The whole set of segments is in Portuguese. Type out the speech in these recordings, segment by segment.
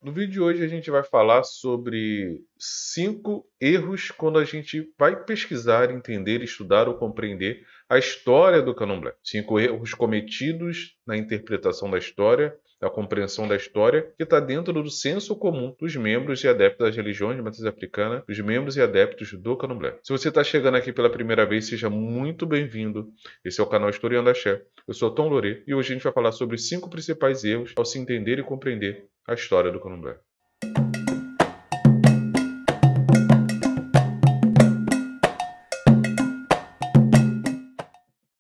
No vídeo de hoje a gente vai falar sobre 5 erros quando a gente vai pesquisar, entender, estudar ou compreender a história do Candomblé. 5 erros cometidos na interpretação da história, da compreensão da história, que está dentro do senso comum dos membros e adeptos das religiões de matriz africana, dos membros e adeptos do Candomblé. Se você está chegando aqui pela primeira vez, seja muito bem-vindo. Esse é o canal Historiando Axé. Eu sou Tom Lorê e hoje a gente vai falar sobre 5 principais erros ao se entender e compreender a história do Candomblé.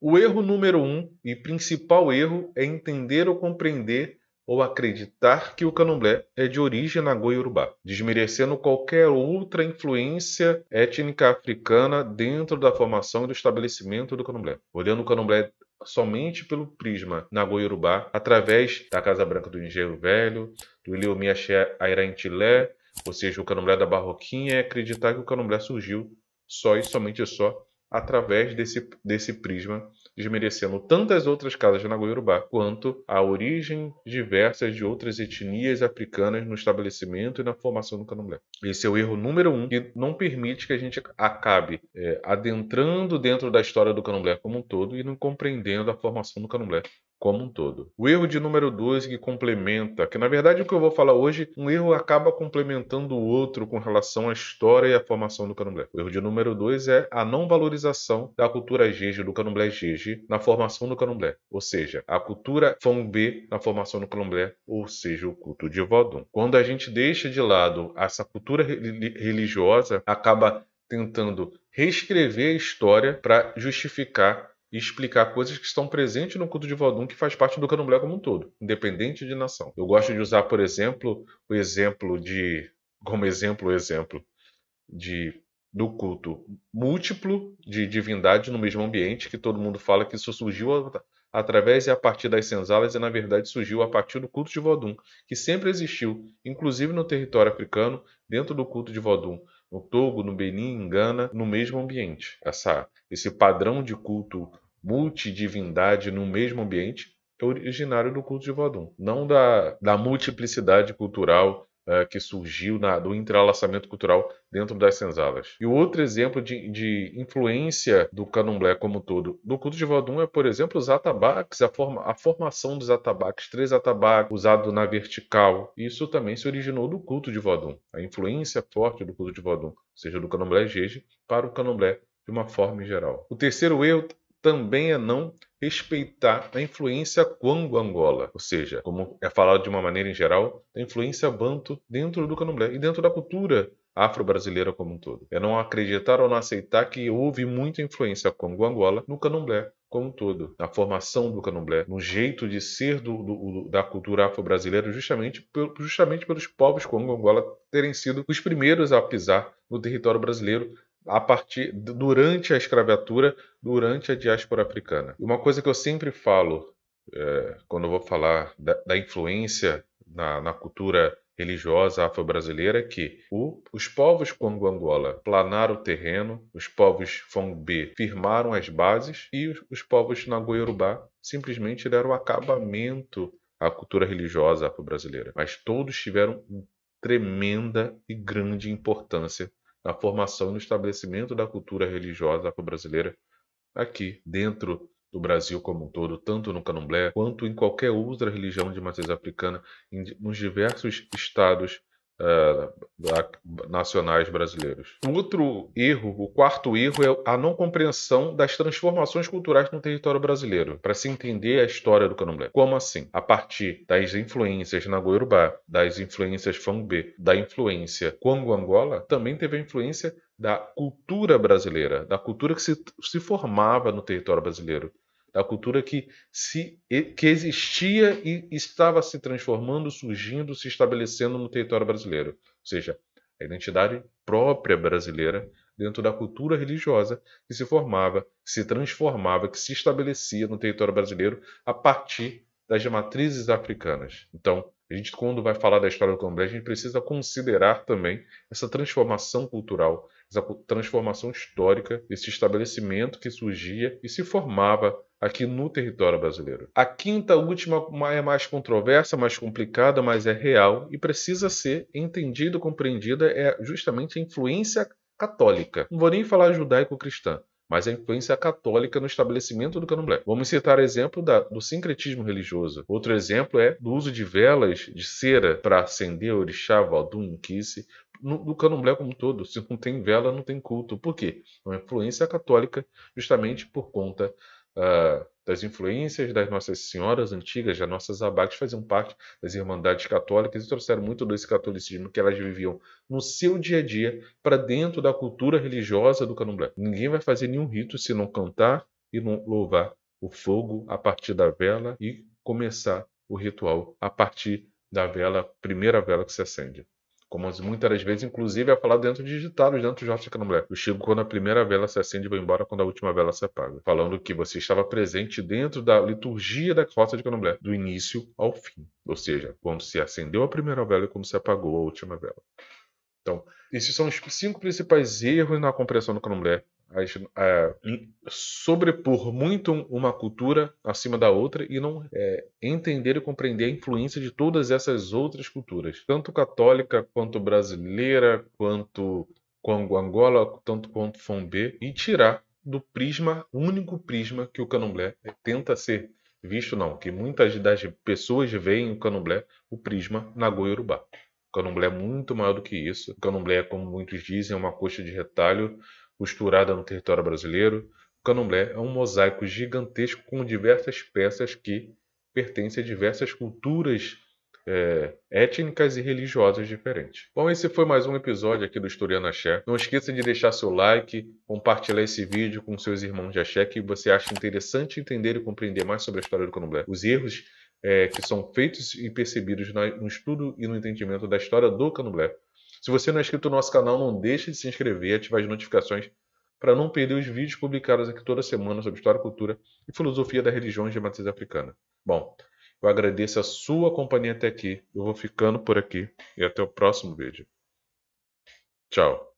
O erro número 1 e principal erro é entender ou compreender ou acreditar que o Candomblé é de origem nagô-iorubá, desmerecendo qualquer outra influência étnica africana dentro da formação e do estabelecimento do Candomblé. Olhando o Candomblé somente pelo prisma nagô-iorubá, através da Casa Branca do Engenheiro Velho, do Iliomi Axé Airaintilé, ou seja, o Candomblé da Barroquinha, é acreditar que o Candomblé surgiu só e somente só através desse prisma, desmerecendo tanto as outras casas de Nagô-Iorubá quanto a origem diversas de outras etnias africanas no estabelecimento e na formação do Candomblé. Esse é o erro número 1, que não permite que a gente acabe adentrando dentro da história do Candomblé como um todo e não compreendendo a formação do Candomblé como um todo. O erro de número 2 que complementa, que na verdade o que eu vou falar hoje, um erro acaba complementando o outro com relação à história e à formação do Candomblé. O erro de número 2 é a não valorização da cultura Jeje, do Candomblé Jeje, na formação do Candomblé. Ou seja, a cultura Fongbe na formação do Candomblé, ou seja, o culto de Vodun. Quando a gente deixa de lado essa cultura religiosa, acaba tentando reescrever a história para justificar e explicar coisas que estão presentes no culto de Vodun, que faz parte do Candomblé como um todo, independente de nação. Eu gosto de usar, por exemplo, como exemplo do culto múltiplo de divindade no mesmo ambiente, que todo mundo fala que isso surgiu através e a partir das senzalas e na verdade surgiu a partir do culto de Vodun, que sempre existiu, inclusive no território africano, dentro do culto de Vodun, no Togo, no Benin, em Gana, no mesmo ambiente. Esse padrão de culto multidivindade no mesmo ambiente é originário do culto de Vodun, não da multiplicidade cultural que surgiu do entrelaçamento cultural dentro das senzalas. E o outro exemplo de influência do Candomblé como um todo do culto de Vodun é, por exemplo, os atabaques, a formação dos atabaques, 3 atabaques usados na vertical. Isso também se originou do culto de Vodun, a influência forte do culto de Vodun, ou seja, do Candomblé Jeje para o Candomblé de uma forma geral. O terceiro erro também é não respeitar a influência Kwango-Angola, ou seja, como é falado de uma maneira em geral, a influência Banto dentro do Candomblé e dentro da cultura afro-brasileira como um todo. É não acreditar ou não aceitar que houve muita influência Kwango-Angola no Candomblé como um todo, na formação do Candomblé, no jeito de ser da cultura afro-brasileira, justamente pelos povos Kwango-Angola terem sido os primeiros a pisar no território brasileiro durante a escravatura, durante a diáspora africana. Uma coisa que eu sempre falo, quando eu vou falar da influência na cultura religiosa afro-brasileira, é que os povos Kwango-Angola planaram o terreno, os povos Fongbe firmaram as bases e os povos Nagô-Iorubá simplesmente deram o acabamento à cultura religiosa afro-brasileira. Mas todos tiveram tremenda e grande importância na formação e no estabelecimento da cultura religiosa afro-brasileira aqui dentro do Brasil como um todo, tanto no Candomblé quanto em qualquer outra religião de matriz africana, nos diversos estados nacionais brasileiros. O quarto erro é a não compreensão das transformações culturais no território brasileiro, para se entender a história do Candomblé. Como assim? A partir das influências Nagô-Iorubá, das influências Fongbe, da influência Kwango-Angola, também teve a influência da cultura brasileira, da cultura que se formava no território brasileiro, da cultura que existia e estava se transformando, surgindo, se estabelecendo no território brasileiro. Ou seja, a identidade própria brasileira dentro da cultura religiosa que se formava, que se transformava, que se estabelecia no território brasileiro a partir das matrizes africanas. Então, a gente, quando vai falar da história do Candomblé, a gente precisa considerar também essa transformação cultural, essa transformação histórica, esse estabelecimento que surgia e se formava aqui no território brasileiro. A quinta, última, é mais controversa, mais complicada, mas é real e precisa ser entendida e compreendida, é justamente a influência católica. Não vou nem falar judaico-cristã, mas a influência católica no estabelecimento do candomblé. Vamos citar exemplo do sincretismo religioso. Outro exemplo é do uso de velas de cera para acender orixá, vodum, inquice, no candomblé como um todo. Se não tem vela, não tem culto. Por quê? É uma influência católica justamente por conta das influências das nossas senhoras antigas, das nossas abates, faziam parte das irmandades católicas e trouxeram muito desse catolicismo que elas viviam no seu dia a dia para dentro da cultura religiosa do candomblé. Ninguém vai fazer nenhum rito se não cantar e não louvar o fogo a partir da vela e começar o ritual a partir da vela, primeira vela que se acende. Como muitas das vezes, inclusive, é falado dentro de ditados, dentro do Jota de Candomblé. Eu chego quando a primeira vela se acende e vou embora quando a última vela se apaga. Falando que você estava presente dentro da liturgia da Rota de Candomblé, do início ao fim. Ou seja, quando se acendeu a primeira vela e quando se apagou a última vela. Então, esses são os 5 principais erros na compreensão do candomblé. Sobrepor muito uma cultura acima da outra e não entender e compreender a influência de todas essas outras culturas, tanto católica, quanto brasileira, quanto Angola, tanto quanto Fombê, e tirar do prisma, único prisma que o candomblé tenta ser visto, não, que muitas das pessoas veem o candomblé, o prisma Nagô-Iorubá. O candomblé é muito maior do que isso. O candomblé é, como muitos dizem, uma coxa de retalho costurada no território brasileiro. O candomblé é um mosaico gigantesco com diversas peças que pertencem a diversas culturas étnicas e religiosas diferentes. Bom, esse foi mais um episódio aqui do Historiando Axé. Não esqueça de deixar seu like, compartilhar esse vídeo com seus irmãos de Axé que você acha interessante entender e compreender mais sobre a história do candomblé. Os erros que são feitos e percebidos no estudo e no entendimento da história do candomblé. Se você não é inscrito no nosso canal, não deixe de se inscrever e ativar as notificações para não perder os vídeos publicados aqui toda semana sobre história, cultura e filosofia das religiões de matriz africana. Bom, eu agradeço a sua companhia até aqui. Eu vou ficando por aqui e até o próximo vídeo. Tchau.